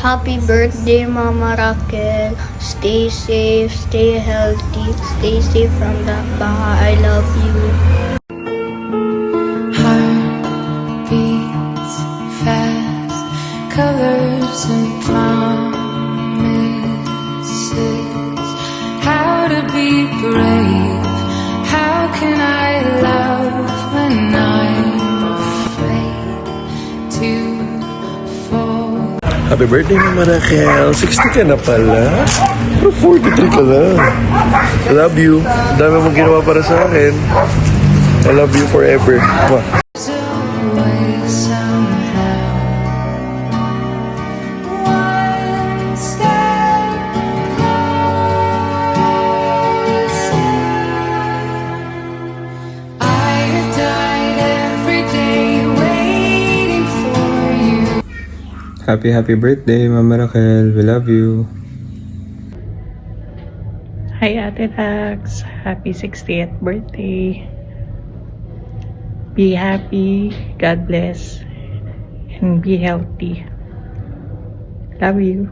Happy birthday, Mama Raquel. Stay safe, stay healthy, stay safe from the baha. I love you. Heart beats fast, colors and promises. How to be brave? How can I love when I'm afraid to fall? Happy birthday, Mama Raquel. 60 ka na pala. Pero 43 ka lang. I love you. Dami mong ginawa para sa akin. I love you forever. Mwah. There's a way somehow. One step closer. I have died every day waiting for you. Happy birthday, Mama Raquel. We love you. Hi Ate Dax, happy 60th birthday. Be happy, God bless, and be healthy. Love you.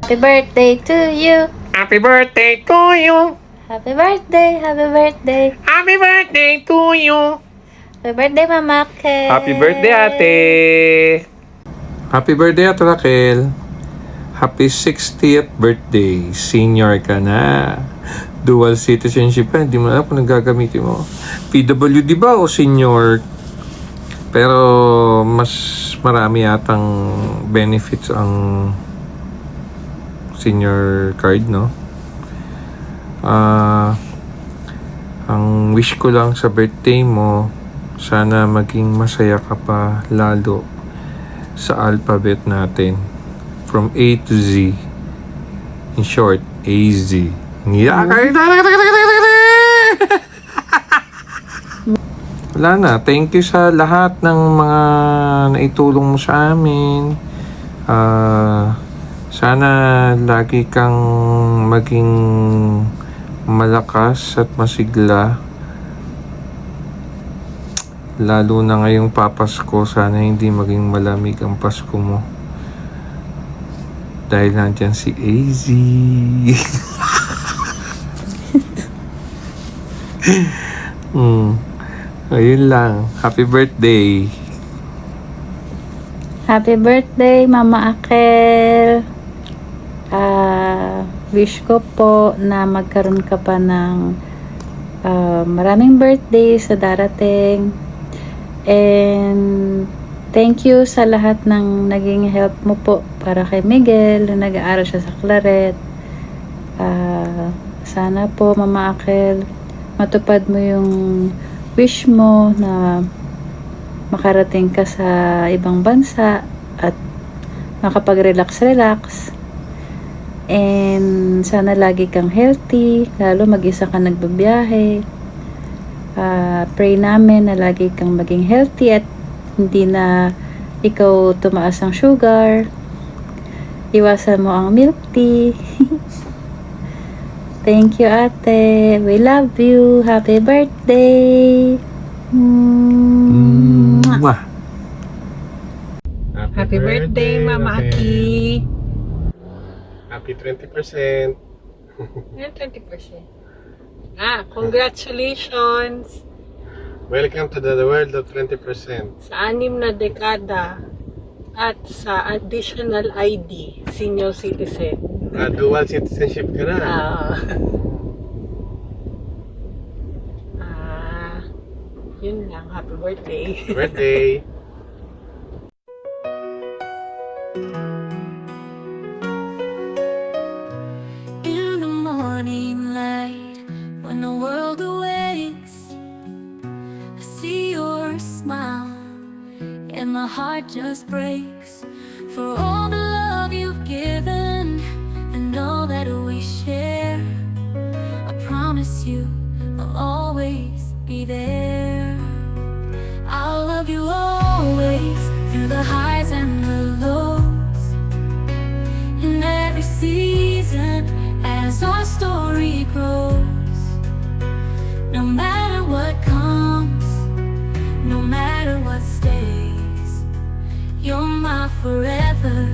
Happy birthday to you. Happy birthday to you. Happy birthday, happy birthday. Happy birthday to you. Happy birthday, Mama Kel. Happy birthday, ate. Happy birthday, Ate Raquel. Happy 60th birthday. Senior ka na. Dual citizenship ka. Hindi mo alam kung nagagamitin mo. PWD ba o senior? Pero mas marami yatang benefits ang senior card, no? Ang wish ko lang sa birthday mo, sana maging masaya ka pa lalo sa alphabet natin. From A to Z. In short, AZ. Wala na. Thank you sa lahat ng mga naitulong mo sa amin. Sana lagi kang maging malakas at masigla. Lalo na ngayong papasko, sana hindi maging malamig ang Pasko mo. Dahil nandyan si AZ. Ayun lang. Happy birthday. Happy birthday, Mama Akel. Wish ko po na magkaroon ka pa ng maraming birthday sa darating. And thank you sa lahat ng naging help mo po para kay Miguel na nag-aaral siya sa Claret. Sana po, Mama Akel, matupad mo yung wish mo na makarating ka sa ibang bansa at makapag-relax. And sana lagi kang healthy, lalo mag-isa ka nagbabiyahe. Pray namin na lagi kang maging healthy at hindi na ikaw tumaas ang sugar. Iwasan mo ang milk tea. Thank you, ate. We love you. Happy birthday. Mwah. Happy birthday, Mama Aki. Happy 20%. Yan, 20%. Congratulations Welcome to the world of 20%. sa 6 na dekada at sa additional ID, senior citizen. Dual citizenship ka na. Yun lang. Happy birthday. Birthday. In the morning light, when the world awakes, I see your smile, and my heart just breaks for all the love you've given and all that we share. I promise you I'll always be there. I'll love you always, through the highs and the lows, in every season as our story grows. No matter what comes, no matter what stays, you're my forever.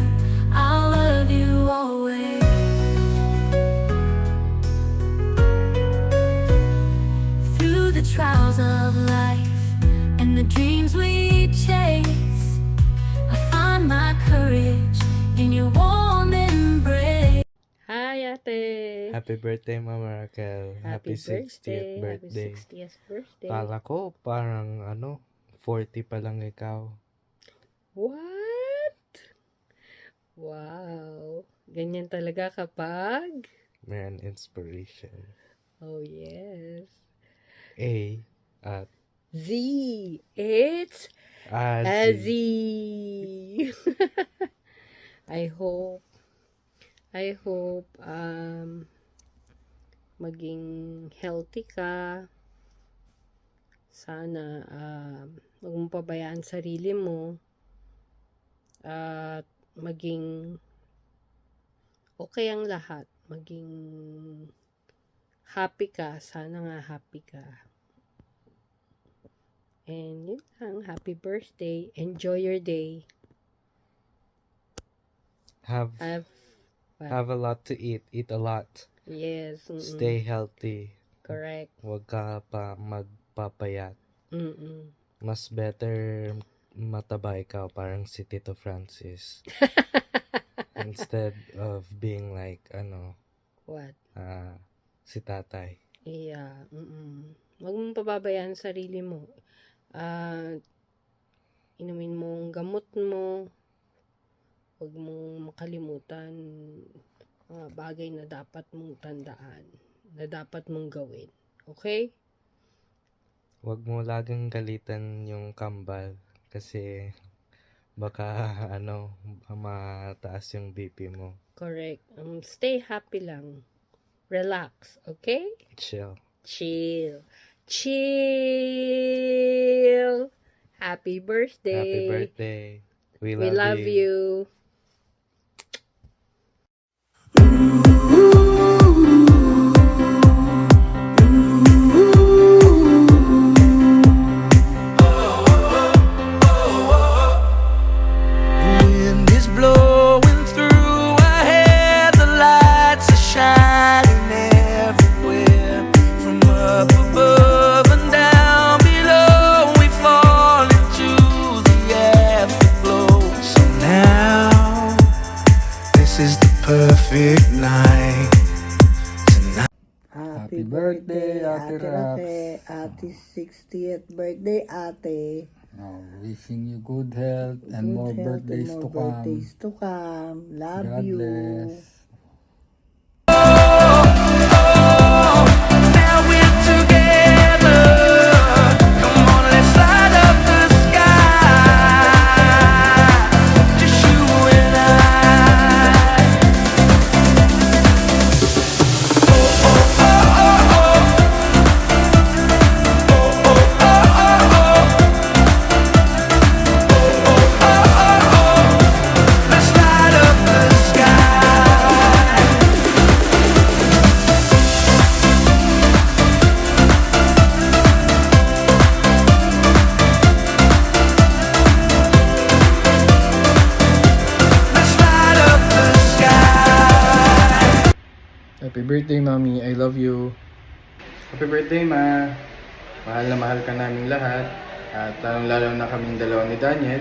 ate. Happy birthday, Mama Raquel. Happy 60th birthday. Happy 60th birthday. Kala ko parang 40 pa lang ikaw. What? Wow. Ganyan talaga kapag? May inspiration. Oh, yes. A at Z. It's Azzy. Azzy. I hope maging healthy ka. Sana huwag mong pabayaan sarili mo at maging okay ang lahat. Maging happy ka. Sana nga happy ka. And yun lang. Happy birthday. Enjoy your day. Have a lot to eat. Eat a lot. Yes. Stay healthy. Correct. Huwag ka pa magpapayat. Mm-mm. Mas better mataba ikaw parang si Tito Francis. Instead of being like, What? si tatay. Yeah. Huwag mong pababayaan sarili mo. Inumin mo ang gamot mo. Huwag mong makalimutan mga bagay na dapat mong tandaan. Na dapat mong gawin. Okay? Huwag mo laging galitan yung kambal kasi baka mataas yung BP mo. Correct. Stay happy lang. Relax. Okay? Chill. Chill. Chill. Happy birthday. Happy birthday. We We love you. Wind is blowing through our hair, the lights are shining everywhere. From up above and down below, we fall into the afterglow. So now, this is the perfect night. Happy birthday, Ate Raquel. Ate 60th birthday, Ate. Wishing you good health and more birthdays to come. Birthdays to come. Love God you. bless. Now we're together. Come on, let's light up the sky. Just you and I. Let's light up the sky. Let's light up the sky. Happy birthday, Mommy. I love you. Happy birthday, Ma. Mahal na mahal ka namin lahat. At lalong-lalo na kaming dalawa ni Daniel.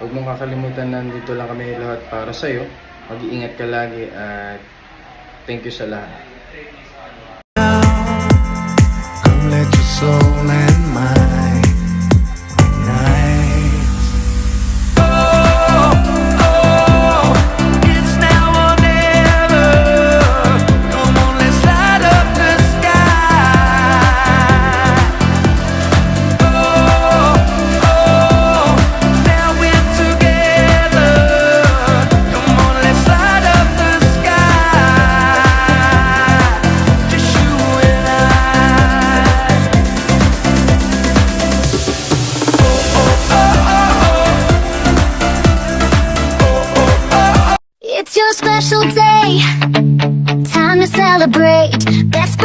Huwag mong kakalimutan na nandito lang kami lahat para sa'yo. Mag-iingat ka lagi at thank you sa lahat. Come let your soul and mind ignite. Oh, it's now or never. Come on, let's light up the sky. Oh, now we're together. Come on, let's light up the sky. Just you and I. It's your special day, time to celebrate. Best